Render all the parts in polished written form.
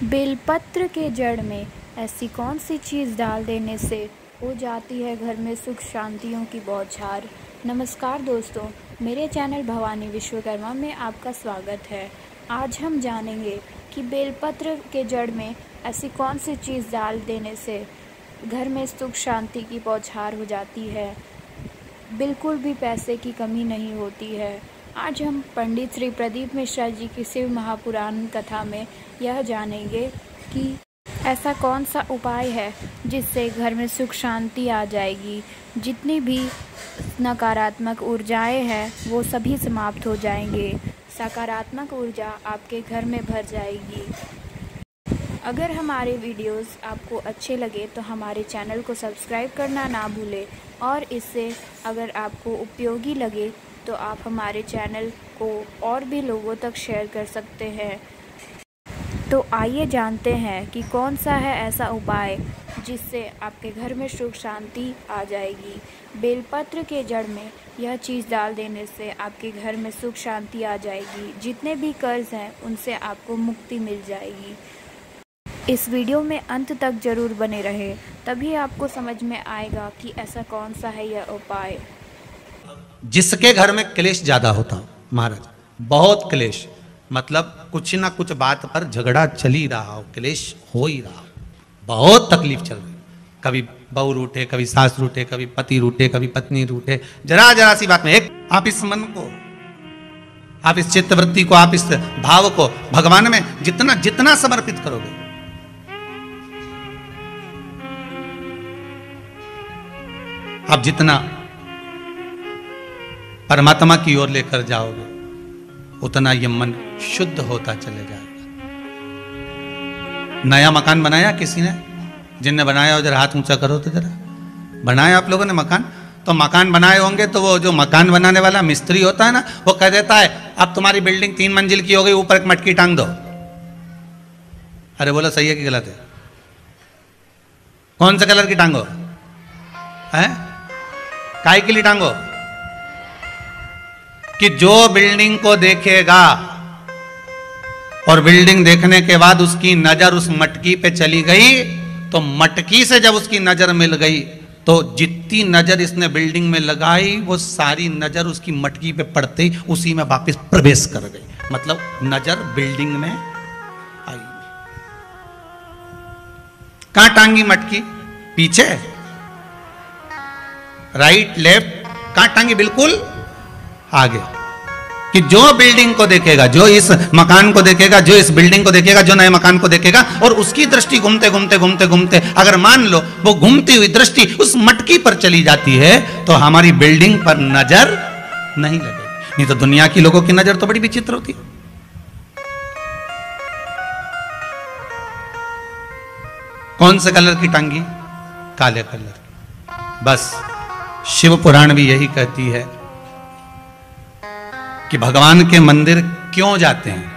बेलपत्र के जड़ में ऐसी कौन सी चीज़ डाल देने से हो जाती है घर में सुख शांतियों की बौछार। नमस्कार दोस्तों, मेरे चैनल भवानी विश्वकर्मा में आपका स्वागत है। आज हम जानेंगे कि बेलपत्र के जड़ में ऐसी कौन सी चीज़ डाल देने से घर में सुख शांति की बौछार हो जाती है, बिल्कुल भी पैसे की कमी नहीं होती है। आज हम पंडित श्री प्रदीप मिश्रा जी की शिव महापुराण कथा में यह जानेंगे कि ऐसा कौन सा उपाय है जिससे घर में सुख शांति आ जाएगी, जितनी भी नकारात्मक ऊर्जाएं हैं वो सभी समाप्त हो जाएंगे, सकारात्मक ऊर्जा आपके घर में भर जाएगी। अगर हमारे वीडियोस आपको अच्छे लगे तो हमारे चैनल को सब्सक्राइब करना ना भूलें और इससे अगर आपको उपयोगी लगे तो आप हमारे चैनल को और भी लोगों तक शेयर कर सकते हैं। तो आइए जानते हैं कि कौन सा है ऐसा उपाय जिससे आपके घर में सुख शांति आ जाएगी। बेलपत्र के जड़ में यह चीज़ डाल देने से आपके घर में सुख शांति आ जाएगी, जितने भी कर्ज हैं उनसे आपको मुक्ति मिल जाएगी। इस वीडियो में अंत तक जरूर बने रहे, तभी आपको समझ में आएगा कि ऐसा कौन सा है यह उपाय। जिसके घर में क्लेश ज्यादा होता महाराज, बहुत क्लेश, मतलब कुछ ना कुछ बात पर झगड़ा चल ही रहा हो, क्लेश हो ही रहा हो, बहुत तकलीफ चल रही, कभी बहू रूठे, कभी सास रूठे, कभी पति रूठे, कभी पत्नी रूठे, जरा जरा सी बात में एक आप इस मन को, आप इस चित्तवृत्ति को, आप इस भाव को भगवान में जितना जितना समर्पित करोगे, आप जितना परमात्मा की ओर लेकर जाओगे उतना ये मन शुद्ध होता चले जाएगा। नया मकान बनाया किसी ने, जिनने बनाया हो जरा हाथ ऊंचा करो तो जरा। बनाया आप लोगों ने मकान, तो मकान बनाए होंगे तो वो जो मकान बनाने वाला मिस्त्री होता है ना, वो कह देता है अब तुम्हारी बिल्डिंग 3 मंजिल की हो गई, ऊपर एक मटकी टांग दो। अरे बोलो सही है कि गलत है? कौन से कलर की टांगो है? काय के लिए टांगो? कि जो बिल्डिंग को देखेगा और बिल्डिंग देखने के बाद उसकी नजर उस मटकी पे चली गई, तो मटकी से जब उसकी नजर मिल गई तो जितनी नजर इसने बिल्डिंग में लगाई वो सारी नजर उसकी मटकी पे पड़ते ही उसी में वापस प्रवेश कर गई, मतलब नजर बिल्डिंग में आई। कहां टांगी मटकी? पीछे, राइट लेफ्ट, कहां टांगी? बिल्कुल आगे। कि जो बिल्डिंग को देखेगा, जो इस मकान को देखेगा, जो इस बिल्डिंग को देखेगा, जो नए मकान को देखेगा, और उसकी दृष्टि घूमते घूमते घूमते घूमते अगर मान लो वो घूमती हुई दृष्टि उस मटकी पर चली जाती है तो हमारी बिल्डिंग पर नजर नहीं लगेगी। नहीं तो दुनिया की लोगों की नजर तो बड़ी विचित्र होती है। कौन से कलर की टांगी? काले कलर की। बस शिव पुराण भी यही कहती है कि भगवान के मंदिर क्यों जाते हैं,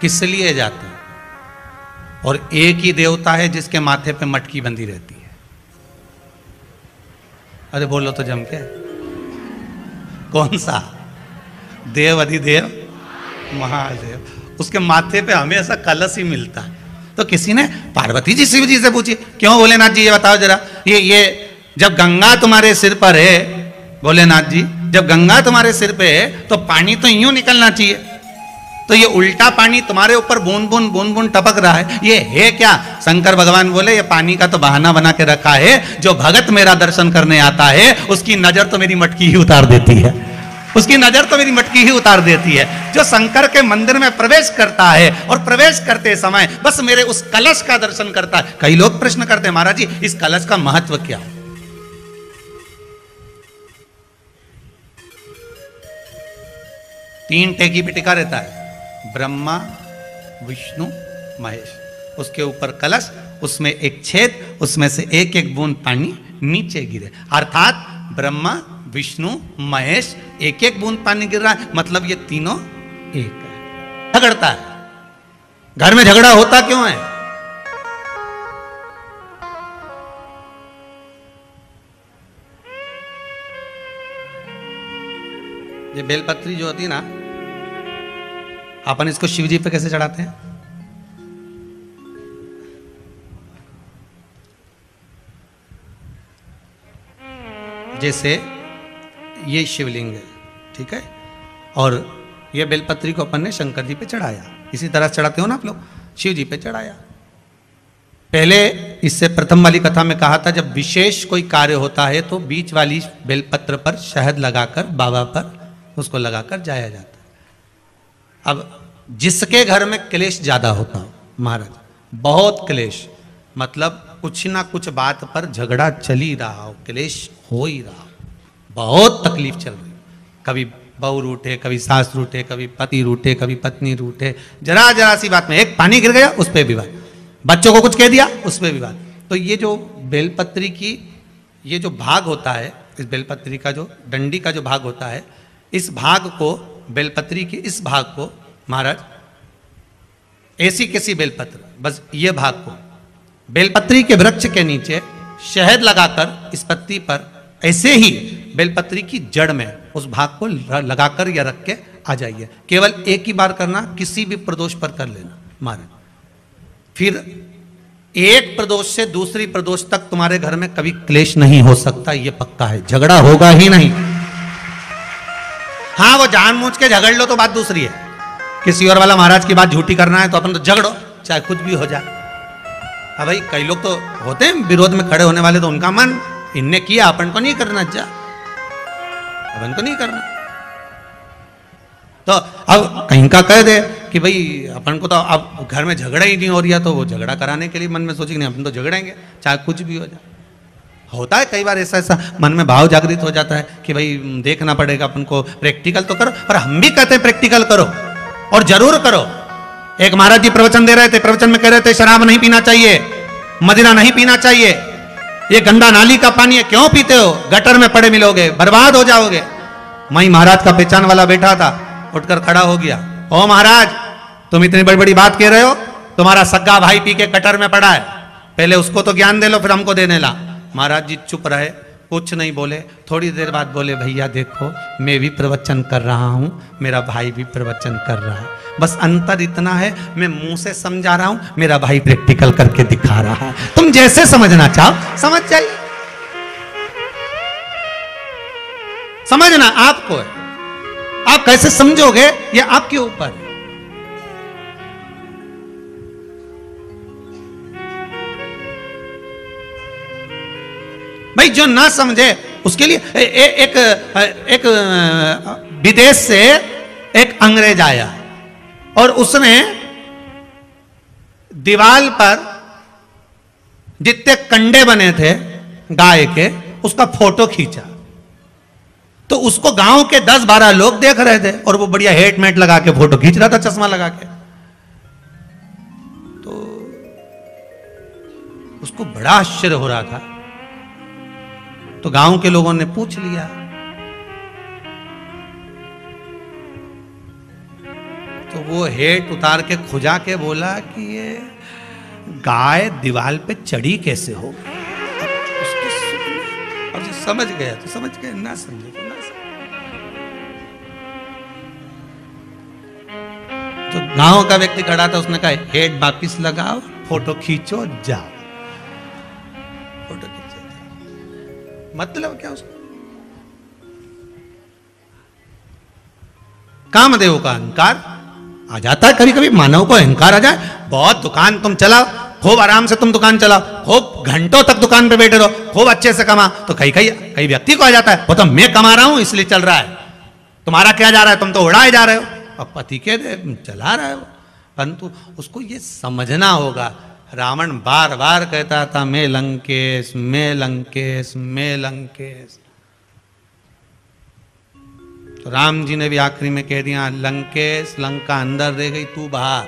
किस लिए जाते हैं, और एक ही देवता है जिसके माथे पे मटकी बंधी रहती है। अरे बोलो तो जम के, कौन सा? देव अधिदेव महादेव, उसके माथे पे हमेशा कलश ही मिलता है। तो किसी ने पार्वती जी शिव जी से पूछी, क्यों भोलेनाथ जी ये बताओ जरा, ये जब गंगा तुम्हारे सिर पर है, भोलेनाथ जी जब गंगा तुम्हारे सिर पे है तो पानी तो यूं निकलना चाहिए, तो ये उल्टा पानी तुम्हारे ऊपर बूंद बूंद बूंद बूंद टपक रहा है, ये है क्या? शंकर भगवान बोले ये पानी का तो बहाना बना के रखा है, जो भगत मेरा दर्शन करने आता है उसकी नजर तो मेरी मटकी ही उतार देती है, उसकी नजर तो मेरी मटकी ही उतार देती है। जो शंकर के मंदिर में प्रवेश करता है और प्रवेश करते समय बस मेरे उस कलश का दर्शन करता है। कई लोग प्रश्न करते हैं, महाराज जी इस कलश का महत्व क्या है? तीन टेकी पे टिका रहता है, ब्रह्मा विष्णु महेश, उसके ऊपर कलश, उसमें एक छेद, उसमें से एक एक बूंद पानी नीचे गिरे, अर्थात ब्रह्मा विष्णु महेश एक एक बूंद पानी गिर रहा है, मतलब ये तीनों एक है। झगड़ता है, घर में झगड़ा होता क्यों है? ये बेलपत्री जो होती है ना, अपन इसको शिव जी पे कैसे चढ़ाते हैं? जैसे ये शिवलिंग है, ठीक है, और ये बेलपत्री को अपन ने शंकर जी पे चढ़ाया, इसी तरह चढ़ाते हो ना आप लोग, शिव जी पे चढ़ाया। पहले इससे प्रथम वाली कथा में कहा था, जब विशेष कोई कार्य होता है तो बीच वाली बेलपत्र पर शहद लगाकर बाबा पर उसको लगाकर जाया जाता है। अब जिसके घर में क्लेश ज्यादा होता हो, महाराज बहुत क्लेश, मतलब कुछ ना कुछ बात पर झगड़ा चल ही रहा हो, क्लेश हो ही रहा हो, बहुत तकलीफ चल रही, कभी बहू रूठे, कभी सास रूठे, कभी पति रूठे, कभी पत्नी रूठे, जरा जरा सी बात में एक पानी गिर गया उस पर विवाद, बच्चों को कुछ कह दिया उस पर विवाद। तो ये जो बेलपत्री की ये जो भाग होता है, इस बेलपत्री का जो डंडी का जो भाग होता है, इस भाग को, बेलपत्री के इस भाग को महाराज, ऐसी कैसी बेलपत्र, बस ये भाग को बेलपत्री के वृक्ष के नीचे शहद लगाकर इस पत्ती पर ऐसे ही बेलपत्री की जड़ में उस भाग को लगाकर या रख के आ जाइए। केवल एक ही बार करना, किसी भी प्रदोष पर कर लेना महाराज। फिर एक प्रदोष से दूसरी प्रदोष तक तुम्हारे घर में कभी क्लेश नहीं हो सकता, ये पक्का है, झगड़ा होगा ही नहीं। हाँ, वो जानबूझ के झगड़ लो तो बात दूसरी है, किसी और वाला महाराज की बात झूठी करना है तो अपन तो झगड़ो, चाहे कुछ भी हो जाए। अब भाई कई लोग तो होते हैं विरोध में खड़े होने वाले, तो उनका मन, इनने किया अपन को नहीं करना, जा अपन को नहीं करना। तो अब कहीं का कह दे कि भाई अपन को तो अब घर में झगड़ा ही नहीं हो रहा, तो वो झगड़ा कराने के लिए मन में सोचे कि नहीं अपन तो झगड़ेंगे चाहे कुछ भी हो जाए। होता है कई बार ऐसा मन में भाव जागृत हो जाता है कि भाई देखना पड़ेगा अपन को, प्रैक्टिकल तो करो। पर हम भी कहते हैं प्रैक्टिकल करो और जरूर करो। एक महाराज जी प्रवचन दे रहे थे, प्रवचन में कह रहे थे शराब नहीं पीना चाहिए, मदिरा नहीं पीना चाहिए, ये गंदा नाली का पानी है, क्यों पीते हो, गटर में पड़े मिलोगे, बर्बाद हो जाओगे। वहीं महाराज का पहचान वाला बैठा था, उठकर खड़ा हो गया, ओ महाराज तुम इतनी बड़ी बड़ी बात कह रहे हो, तुम्हारा सग्गा भाई पी के गटर में पड़ा है, पहले उसको तो ज्ञान दे लो फिर हमको देने ला। महाराज जी चुप रहे, कुछ नहीं बोले। थोड़ी देर बाद बोले, भैया देखो मैं भी प्रवचन कर रहा हूँ, मेरा भाई भी प्रवचन कर रहा है, बस अंतर इतना है मैं मुंह से समझा रहा हूँ, मेरा भाई प्रैक्टिकल करके दिखा रहा है। तुम जैसे समझना चाहो समझ जाइए, समझना आपको है, आप कैसे समझोगे ये आपके ऊपर है। भाई जो ना समझे उसके लिए एक विदेश से एक अंग्रेज आया और उसने दीवार पर जितने कंडे बने थे गाय के उसका फोटो खींचा, तो उसको गांव के 10-12 लोग देख रहे थे और वो बढ़िया हेटमेट लगा के फोटो खींच रहा था, चश्मा लगा के। तो उसको बड़ा आश्चर्य हो रहा था। तो गांव के लोगों ने पूछ लिया, तो वो हेट उतार के खुजा के बोला कि ये गाय दीवार पे चढ़ी कैसे हो। अब जो समझ गया तो समझ गया, ना समझे तो ना समझे। तो गांव का व्यक्ति खड़ा था, उसने कहा हेट वापिस लगाओ, फोटो खींचो, जाओ। फोटो खींचो, मतलब क्या उसको? कामदेव का अहंकार आ जाता है कभी कभी, मानव को अहंकार आ जाए। बहुत दुकान तुम चलाओ, खूब आराम से तुम दुकान चलाओ, खूब घंटों तक दुकान पे बैठे रहो, खूब अच्छे से कमा, तो कई व्यक्ति को आ जाता है वो तो मैं कमा रहा हूं इसलिए चल रहा है, तुम्हारा क्या जा रहा है, तुम तो उड़ाए जा रहे हो। अब पति के चला रहे हो, परंतु उसको ये समझना होगा। रावण बार बार कहता था मैं लंकेश, मैं लंकेश, मैं लंकेश। तो राम जी ने भी आखिरी में कह दिया, लंकेश लंका अंदर रह गई, तू बाहर।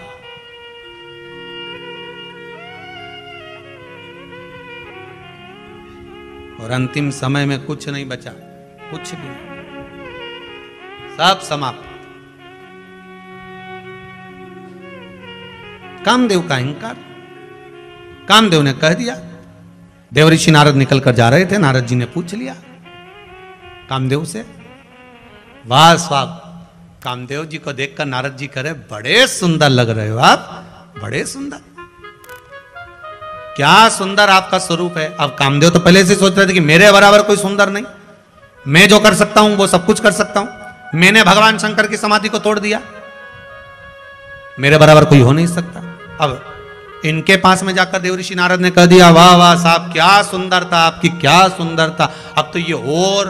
और अंतिम समय में कुछ नहीं बचा, कुछ भी नहीं, सब समाप्त। कामदेव का अहंकार, कामदेव ने कह दिया। देवऋषि नारद निकल कर जा रहे थे, नारद जी ने पूछ लिया कामदेव से, वाह स्वाब। कामदेव जी को देखकर नारद जी कह रहे, बड़े सुंदर लग रहे हो आप, बड़े सुंदर, क्या सुंदर आपका स्वरूप है। अब कामदेव तो पहले से सोच रहे थे कि मेरे बराबर कोई सुंदर नहीं, मैं जो कर सकता हूं वो सब कुछ कर सकता हूं। मैंने भगवान शंकर की समाधि को तोड़ दिया, मेरे बराबर कोई हो नहीं सकता। अब इनके पास में जाकर देव ऋषि नारद ने कह दिया, वाह वाह साहब क्या सुंदरता, आपकी क्या सुंदरता। अब तो ये और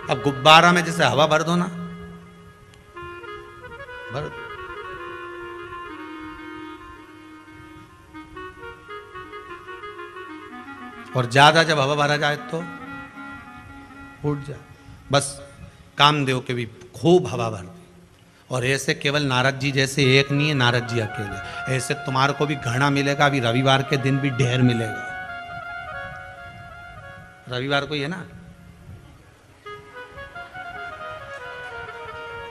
अब गुब्बारा में जैसे हवा भर दो ना, भर। और ज्यादा जब हवा भरा जाए तो उठ जाए। बस कामदेव के भी खूब हवा भर दी। और ऐसे केवल नारद जी जैसे एक नहीं है, नारद जी अकेले, ऐसे तुम्हारे को भी घना मिलेगा। अभी रविवार के दिन भी ढेर मिलेगा। रविवार को ही है ना?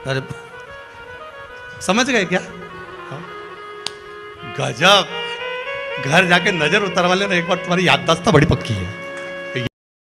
अरे समझ गए क्या? गजब। घर जाके नजर उतरवा लेना एक बार, तुम्हारी याददाश्त तो बड़ी पक्की है।